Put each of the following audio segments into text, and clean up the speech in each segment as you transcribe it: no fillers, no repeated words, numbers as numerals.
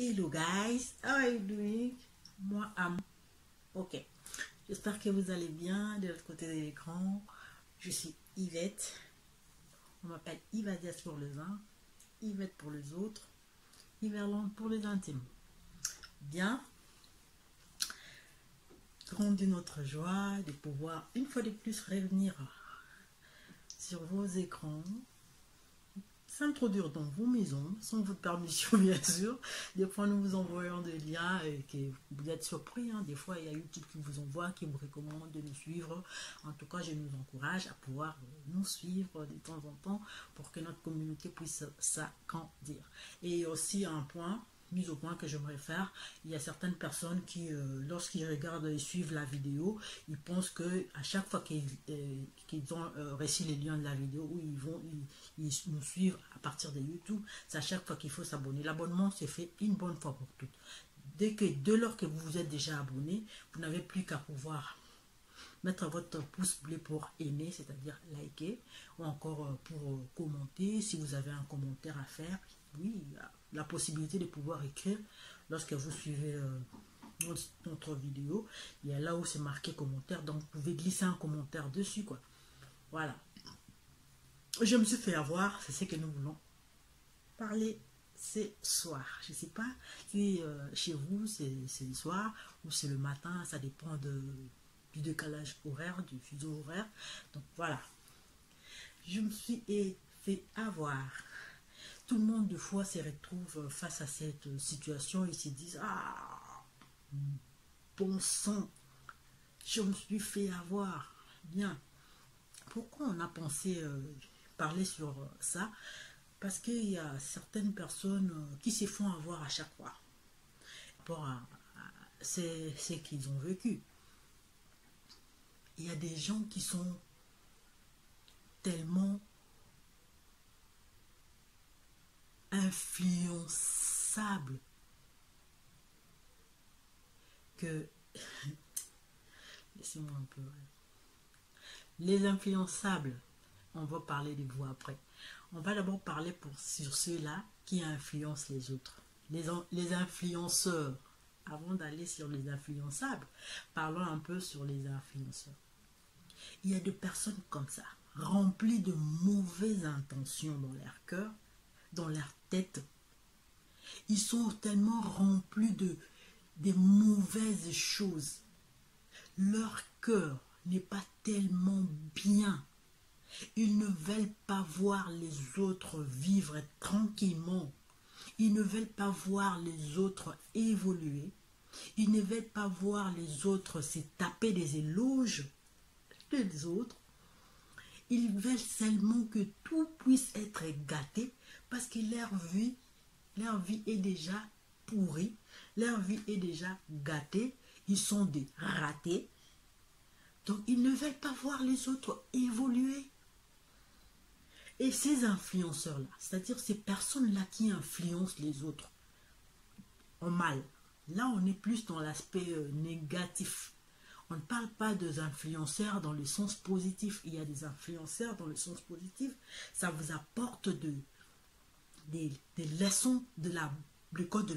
Hello guys, how are you doing? Moi, ok. J'espère que vous allez bien de l'autre côté de l'écran. Je suis Yvette. On m'appelle Yvadias pour les uns, Yvette pour les autres, Yverlande pour les intimes. Bien. Grande notre joie de pouvoir une fois de plus revenir sur vos écrans, s'introduire dans vos maisons, sans votre permission bien sûr. Des fois nous vous envoyons des liens et que vous êtes surpris. Des fois il y a YouTube qui vous envoie, qui vous recommande de nous suivre. En tout cas je nous encourage à pouvoir nous suivre de temps en temps pour que notre communauté puisse s'agrandir. Et aussi un point, mise au point que j'aimerais faire, il y a certaines personnes qui, lorsqu'ils regardent et suivent la vidéo, ils pensent que à chaque fois qu'ils ont reçu les liens de la vidéo, où ils nous suivent à partir de YouTube, c'est à chaque fois qu'il faut s'abonner. L'abonnement se fait une bonne fois pour toutes. Dès lors que vous vous êtes déjà abonné, vous n'avez plus qu'à pouvoir mettre votre pouce bleu pour aimer, c'est-à-dire liker, ou encore pour commenter, si vous avez un commentaire à faire. Oui, la possibilité de pouvoir écrire lorsque vous suivez notre vidéo. Il y a là où c'est marqué commentaire, donc vous pouvez glisser un commentaire dessus, quoi. Voilà. Je me suis fait avoir, c'est ce que nous voulons parler ce soir. Je ne sais pas si chez vous c'est le soir ou c'est le matin, ça dépend du décalage horaire, du fuseau horaire. Donc voilà. Je me suis fait avoir. Tout le monde de fois se retrouve face à cette situation et se disent « Ah, bon sang, je me suis fait avoir. » Bien. Pourquoi on a pensé parler sur ça? Parce qu'il y a certaines personnes qui se font avoir à chaque fois. Par rapport à ce qu'ils ont vécu. Il y a des gens qui sont tellement influençables que laissez-moi un peu. Les influençables, on va parler de vous après. On va d'abord parler sur ceux-là qui influencent les autres. Les influenceurs. Avant d'aller sur les influençables, parlons un peu sur les influenceurs. Il y a des personnes comme ça, remplies de mauvaises intentions dans leur cœur, dans leur tête. Ils sont tellement remplis de mauvaises choses. Leur cœur n'est pas tellement bien. Ils ne veulent pas voir les autres vivre tranquillement. Ils ne veulent pas voir les autres évoluer. Ils ne veulent pas voir les autres se taper des éloges des autres. Ils veulent seulement que tout puisse être gâté parce que leur vie est déjà pourrie. Leur vie est déjà gâtée. Ils sont des ratés. Donc, ils ne veulent pas voir les autres évoluer. Et ces influenceurs-là, c'est-à-dire ces personnes-là qui influencent les autres en mal, là, on est plus dans l'aspect négatif. On ne parle pas des influenceurs dans le sens positif. Il y a des influenceurs dans le sens positif. Ça vous apporte des leçons de l'école de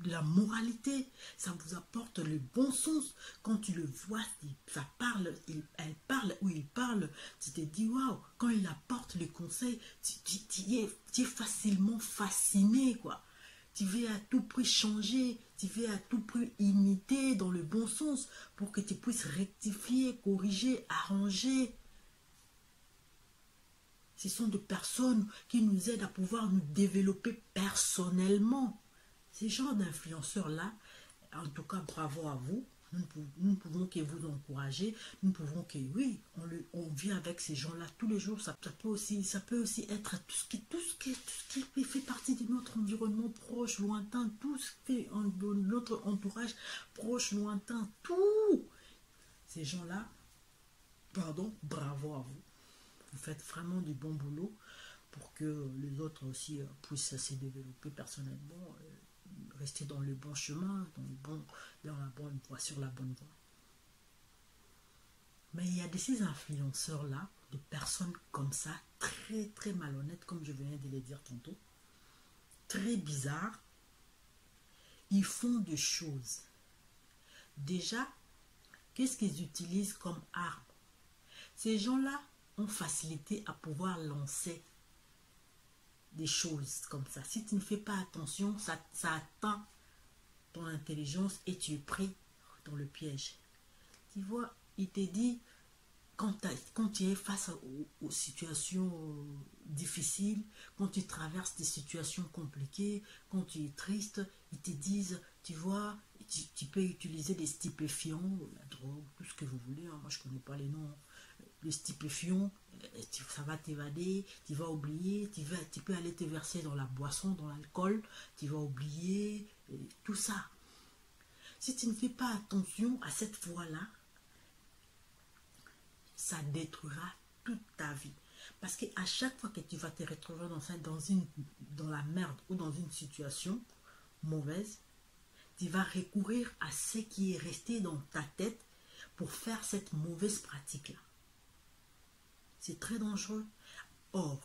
la moralité. Ça vous apporte le bon sens. Quand tu le vois, ça parle, elle parle ou il parle, tu te dis waouh, quand il apporte le conseil, tu es facilement fasciné, quoi. Tu veux à tout prix changer, tu veux à tout prix imiter dans le bon sens pour que tu puisses rectifier, corriger, arranger. Ce sont des personnes qui nous aident à pouvoir nous développer personnellement. Ces genres d'influenceurs-là, en tout cas, bravo à vous. Nous ne pouvons que vous encourager. Nous pouvons que, oui, on vit avec ces gens-là tous les jours. Ça peut aussi être tout ce qui fait partie de notre environnement proche, lointain, tout ce qui est notre entourage proche, lointain, tout. Ces gens-là, pardon, bravo à vous. Vous faites vraiment du bon boulot pour que les autres aussi puissent se développer personnellement, rester dans le bon chemin, dans la bonne voie, sur la bonne voie. Mais il y a ces influenceurs-là, de personnes comme ça, très très malhonnêtes, comme je venais de le dire tantôt, très bizarres, ils font des choses. Déjà, qu'est-ce qu'ils utilisent comme arme? Ces gens-là ont facilité à pouvoir lancer des choses comme ça. Si tu ne fais pas attention, ça atteint ton intelligence et tu es pris dans le piège. Tu vois, il te dit, quand tu es face aux situations difficiles, quand tu traverses des situations compliquées, quand tu es triste, ils te disent, tu vois, tu peux utiliser des stupéfiants, la drogue, tout ce que vous voulez, hein, moi je ne connais pas les noms, les stupéfiants, ça va t'évader, tu vas oublier, tu peux aller te verser dans la boisson, dans l'alcool, tu vas oublier, tout ça. Si tu ne fais pas attention à cette voie-là, ça détruira toute ta vie. Parce qu'à chaque fois que tu vas te retrouver dans la merde ou dans une situation mauvaise, tu vas recourir à ce qui est resté dans ta tête pour faire cette mauvaise pratique-là. C'est très dangereux. Or,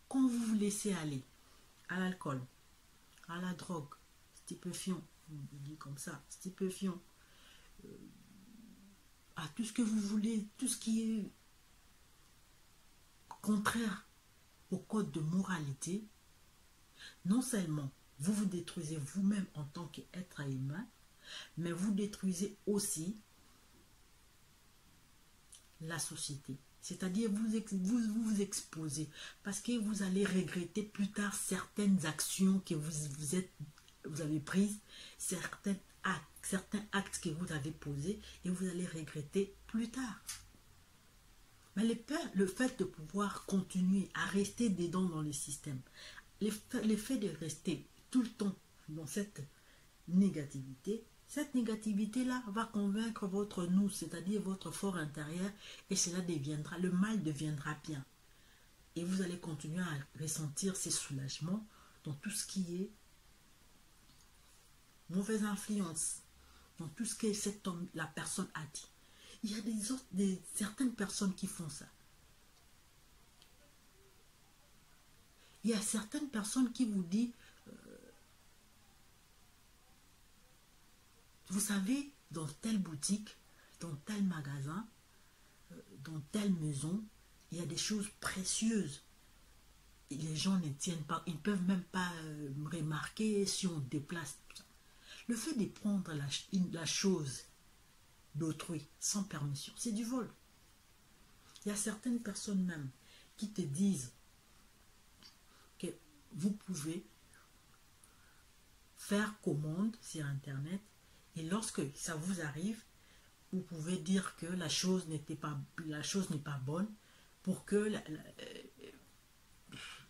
quand vous vous laissez aller à l'alcool, à la drogue, stupéfiant, on dit comme ça, stupéfiant, à tout ce que vous voulez, tout ce qui est contraire au code de moralité, non seulement vous vous détruisez vous-même en tant qu'être humain, mais vous détruisez aussi la société. C'est-à-dire vous exposez parce que vous allez regretter plus tard certaines actions que vous avez prises, certains actes que vous avez posés et vous allez regretter plus tard. Mais le fait de pouvoir continuer à rester dedans dans le système, le fait de rester tout le temps dans cette négativité-là va convaincre votre nous, c'est-à-dire votre fort intérieur, et le mal deviendra bien. Et vous allez continuer à ressentir ces soulagements dans tout ce qui est mauvaise influence, dans tout ce que la personne a dit. Il y a certaines personnes qui font ça. Il y a certaines personnes qui vous disent, vous savez, dans telle boutique, dans tel magasin, dans telle maison, il y a des choses précieuses. Et les gens ne tiennent pas, ils ne peuvent même pas remarquer si on déplace. Le fait de prendre la chose d'autrui sans permission, c'est du vol. Il y a certaines personnes même qui te disent que vous pouvez faire commande sur Internet et lorsque ça vous arrive, vous pouvez dire que la chose n'est pas bonne pour que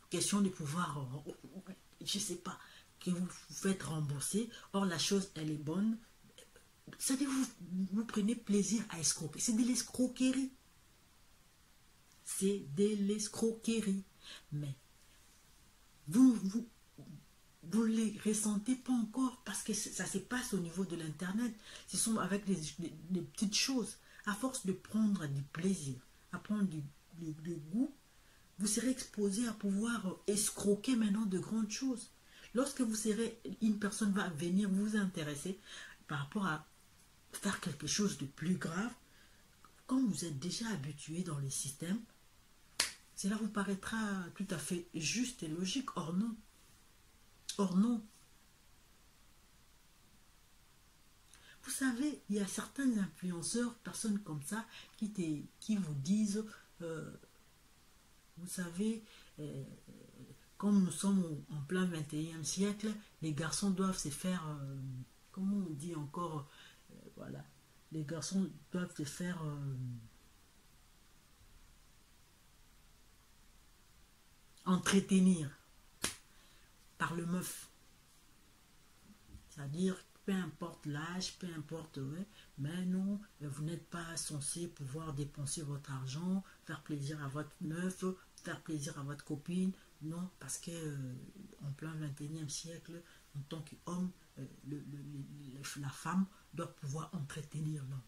question de pouvoir, je ne sais pas, que vous faites rembourser. Or, la chose, elle est bonne. C'est-à-dire vous prenez plaisir à escroquer. C'est de l'escroquerie. C'est de l'escroquerie. Mais vous ne les ressentez pas encore parce que ça se passe au niveau de l'Internet. Ce sont avec des petites choses. À force de prendre du plaisir, à prendre du goût, vous serez exposé à pouvoir escroquer maintenant de grandes choses. Lorsque une personne va venir vous intéresser par rapport à faire quelque chose de plus grave, quand vous êtes déjà habitué dans le système, cela vous paraîtra tout à fait juste et logique. Or non. Or non. Vous savez, il y a certains influenceurs, personnes comme ça, qui vous disent, vous savez, comme nous sommes en plein 21e siècle, les garçons doivent se faire, comment on dit encore, voilà, les garçons doivent se faire entretenir par le meuf. C'est-à-dire, peu importe l'âge, peu importe, ouais, mais non, vous n'êtes pas censé pouvoir dépenser votre argent, faire plaisir à votre meuf, faire plaisir à votre copine. Non, parce que en plein 21e siècle, en tant qu'homme, la femme doit pouvoir entretenir l'homme.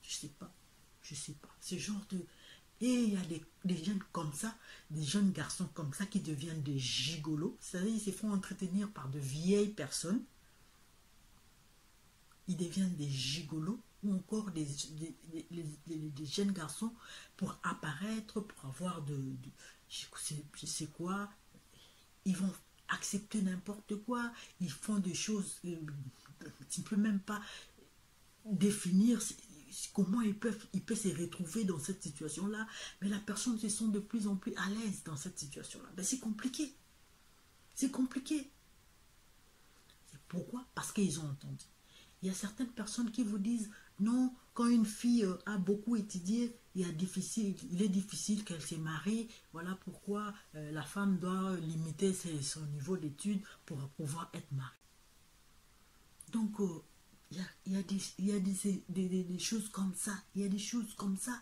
Je sais pas. Ce genre Et il y a des jeunes comme ça, des jeunes garçons comme ça qui deviennent des gigolos. C'est-à-dire ils se font entretenir par de vieilles personnes. Ils deviennent des gigolos ou encore des jeunes garçons pour apparaître, pour avoir je sais quoi. Ils vont accepter n'importe quoi. Ils font des choses, tu ne peux même pas définir comment ils peuvent se retrouver dans cette situation-là. Mais la personne se sent de plus en plus à l'aise dans cette situation-là. Ben, c'est compliqué. C'est compliqué. C'est pourquoi? Parce qu'ils ont entendu. Il y a certaines personnes qui vous disent non, quand une fille a beaucoup étudié, il est difficile qu'elle se marie. Voilà pourquoi la femme doit limiter son niveau d'études pour pouvoir être mariée. Donc, il y a des choses comme ça. Il y a des choses comme ça.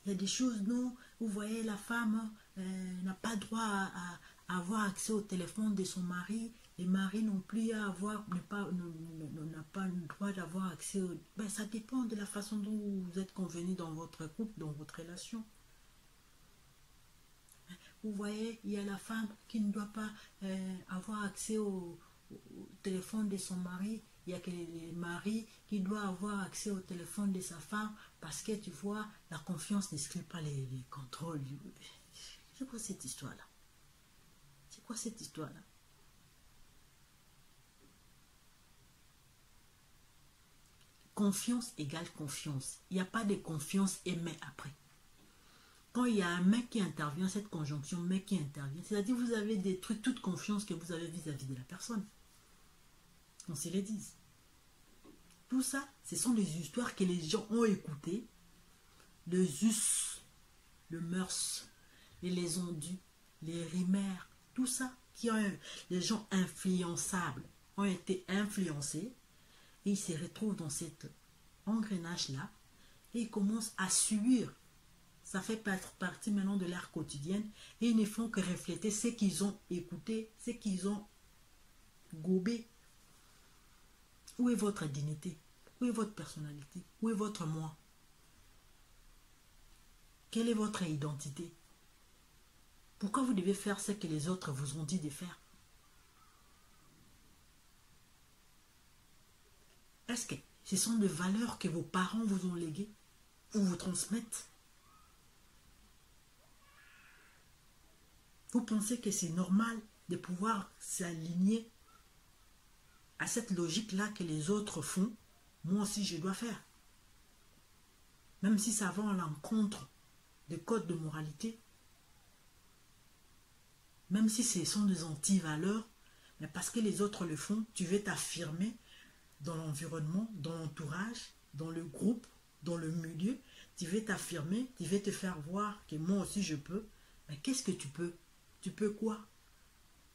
Il y a des choses, non, vous voyez, la femme n'a pas droit à avoir accès au téléphone de son mari. Les maris n'ont plus à avoir, n'a pas le droit d'avoir accès au... Ben, ça dépend de la façon dont vous êtes convenu dans votre couple, dans votre relation. Vous voyez, il y a la femme qui ne doit pas avoir accès au téléphone de son mari. Il y a que les maris qui doivent avoir accès au téléphone de sa femme parce que tu vois, la confiance n'exclut pas les contrôles. C'est quoi cette histoire-là? C'est quoi cette histoire-là? Confiance égale confiance. Il n'y a pas de confiance et mais après. Quand il y a un mec qui intervient, cette conjonction mec qui intervient, c'est-à-dire vous avez détruit toute confiance que vous avez vis-à-vis de la personne. On se les dise. Tout ça, ce sont des histoires que les gens ont écoutées, les us, le mœurs, les ondus, les rimères, tout ça, les gens influençables ont été influencés et ils se retrouvent dans cet engrenage-là et ils commencent à subir. Ça fait partie maintenant de leur quotidienne et ils ne font que refléter ce qu'ils ont écouté, ce qu'ils ont gobé. Où est votre dignité? Où est votre personnalité? Où est votre moi? Quelle est votre identité? Pourquoi vous devez faire ce que les autres vous ont dit de faire? Est-ce que ce sont des valeurs que vos parents vous ont léguées ou vous transmettent? Vous pensez que c'est normal de pouvoir s'aligner à cette logique-là que les autres font? Moi aussi, je dois faire. Même si ça va à l'encontre des codes de moralité, même si ce sont des anti-valeurs, mais parce que les autres le font, tu veux t'affirmer dans l'environnement, dans l'entourage, dans le groupe, dans le milieu, tu veux t'affirmer, tu veux te faire voir que moi aussi je peux. Mais qu'est-ce que tu peux? Tu peux quoi?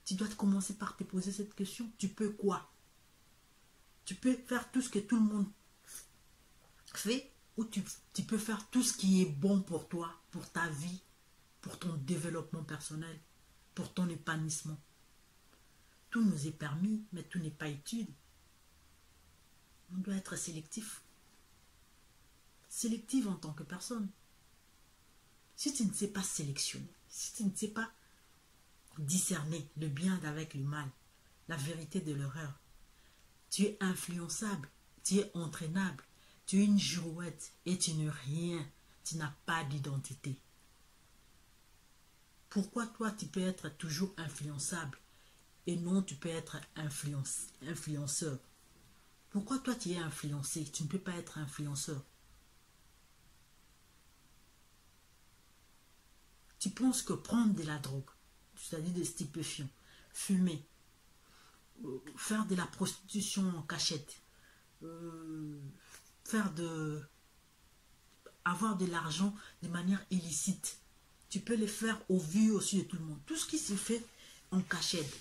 Tu dois commencer par te poser cette question. Tu peux quoi? Tu peux faire tout ce que tout le monde fait ou tu peux faire tout ce qui est bon pour toi, pour ta vie, pour ton développement personnel, pour ton épanouissement. Tout nous est permis, mais tout n'est pas utile. On doit être sélectif. Sélectif en tant que personne. Si tu ne sais pas sélectionner, si tu ne sais pas discerner le bien avec le mal, la vérité de l'erreur, tu es influençable, tu es entraînable, tu es une girouette et tu n'es rien, tu n'as pas d'identité. Pourquoi toi tu peux être toujours influençable et non tu peux être influenceur? Pourquoi toi tu es influencé, tu ne peux pas être influenceur? Tu penses que prendre de la drogue, c'est-à-dire des stupéfiants, fumer, faire de la prostitution en cachette, avoir de l'argent de manière illicite, tu peux le faire au vu aussi de tout le monde. Tout ce qui se fait en cachette.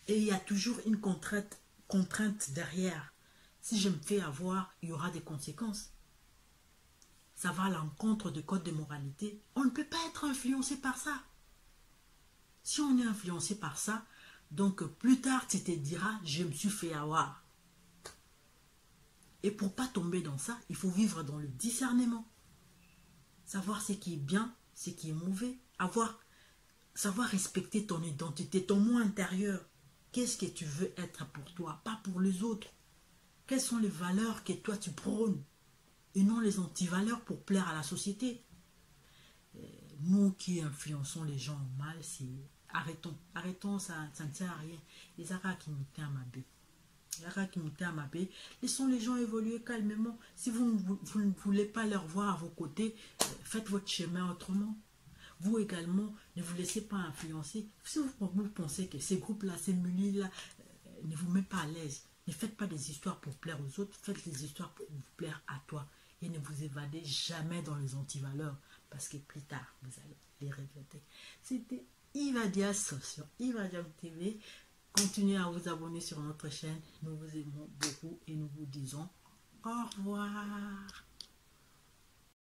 Et il y a toujours une contrainte derrière. Si je me fais avoir, il y aura des conséquences. Ça va à l'encontre du code de moralité. On ne peut pas être influencé par ça. Si on est influencé par ça, donc plus tard tu te diras, je me suis fait avoir. Et pour ne pas tomber dans ça, il faut vivre dans le discernement. savoir ce qui est bien, ce qui est mauvais, savoir respecter ton identité, ton moi intérieur. Qu'est-ce que tu veux être pour toi, pas pour les autres? Quelles sont les valeurs que toi tu prônes et non les antivaleurs pour plaire à la société? Nous qui influençons les gens mal, c'est arrêtons, ça ne sert à rien. Les arabes qui nous tiennent à ma baie. Laissons les gens évoluer calmement. Si vous ne voulez pas leur voir à vos côtés, faites votre chemin autrement. Vous également, ne vous laissez pas influencer. Si vous pensez que ces groupes-là, ces mulis-là, ne vous mettent pas à l'aise, ne faites pas des histoires pour plaire aux autres, faites des histoires pour vous plaire à toi. Et ne vous évadez jamais dans les antivaleurs, parce que plus tard, vous allez les regretter. C'était Ivadia sur Ivadiam TV. Continuez à vous abonner sur notre chaîne. Nous vous aimons beaucoup et nous vous disons au revoir.